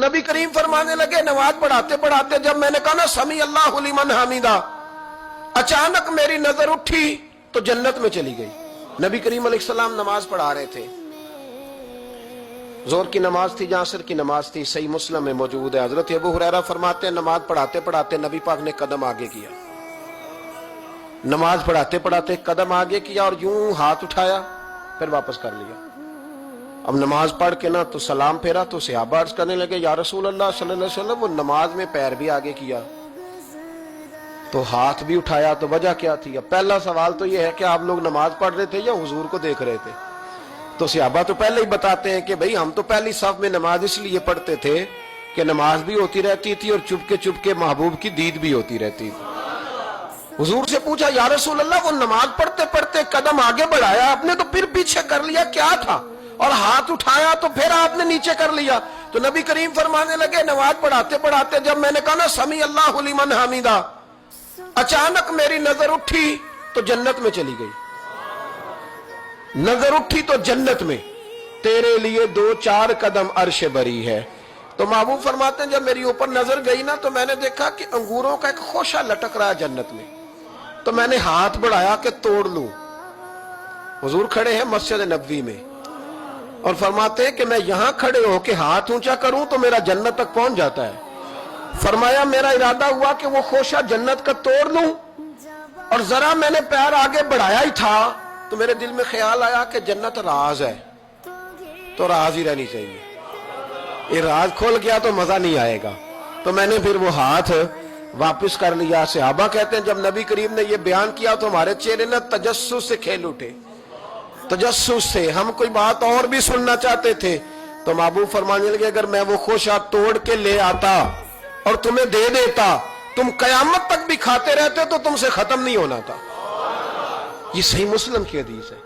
नबी करीम फरमाने लगे नमाज पढ़ाते पढ़ाते जब मैंने कहा ना समी अल्लाहु लिमन हमीदा, अचानक मेरी नजर उठी तो जन्नत में चली गई। नबी करीम अलैहिस्सलाम नमाज पढ़ा रहे थे, जोर की नमाज थी, असर की नमाज थी, सही मुस्लिम में मौजूद है। हजरत अबू हुरैरा फरमाते हैं नमाज पढ़ाते पढ़ाते नबी पाक ने कदम आगे किया, नमाज पढ़ाते पढ़ाते कदम आगे किया और यूं हाथ उठाया फिर वापस कर लिया। अब नमाज पढ़ के ना तो सलाम फेरा तो सहाबा अर्ज करने लगे या रसूल अल्लाह सल्लल्लाहु अलैहि वसल्लम वो नमाज में पैर भी आगे किया तो हाथ भी उठाया, तो वजह क्या थी? अब पहला सवाल तो ये है कि आप लोग नमाज पढ़ रहे थे या हुजूर को देख रहे थे? तो सहाबा तो पहले ही बताते हैं कि भाई हम तो पहली सफ में नमाज इसलिए पढ़ते थे कि नमाज भी होती रहती थी और चुपके महबूब की दीद भी होती रहती थी। हुजूर से पूछा या रसूल अल्लाह वो नमाज पढ़ते पढ़ते कदम आगे बढ़ाया आपने तो फिर पीछे कर लिया, क्या था? और हाथ उठाया तो फिर आपने नीचे कर लिया। तो नबी करीम फरमाने लगे नमाज पढ़ाते पढ़ाते जब मैंने कहा ना समी अल्लाहु लिमन हमीदा, अचानक मेरी नजर उठी तो जन्नत में चली गई। नजर उठी तो जन्नत में, तेरे लिए 2-4 कदम अर्श बरी है। तो महबूब फरमाते हैं जब मेरी ऊपर नजर गई ना तो मैंने देखा कि अंगूरों का एक खोशा लटक रहा है जन्नत में, तो मैंने हाथ बढ़ाया कि तोड़ लूं। हुजूर खड़े हैं मस्जिद नबवी में और फरमाते हैं कि मैं यहां खड़े होके हाथ ऊंचा करूं तो मेरा जन्नत तक पहुंच जाता है। फरमाया मेरा इरादा हुआ कि वो खोशा जन्नत का तोड़ लूं और जरा मैंने पैर आगे बढ़ाया ही था तो मेरे दिल में ख्याल आया कि जन्नत राज है तो राज ही रहनी चाहिए, ये राज खोल गया तो मजा नहीं आएगा। तो मैंने फिर वो हाथ वापस कर लिया। सहाबा कहते हैं जब नबी करीम ने ये बयान किया तो हमारे चेहरे ने तजस्सुस से खेल उठे, तजस्सुस से हम कोई बात और भी सुनना चाहते थे। तो महबूब फरमाने लगे अगर मैं वो खोशा तोड़ के ले आता और तुम्हें दे देता तुम कयामत तक भी खाते रहते तो तुमसे खत्म नहीं होना था। ये सही मुस्लिम की हदीस है।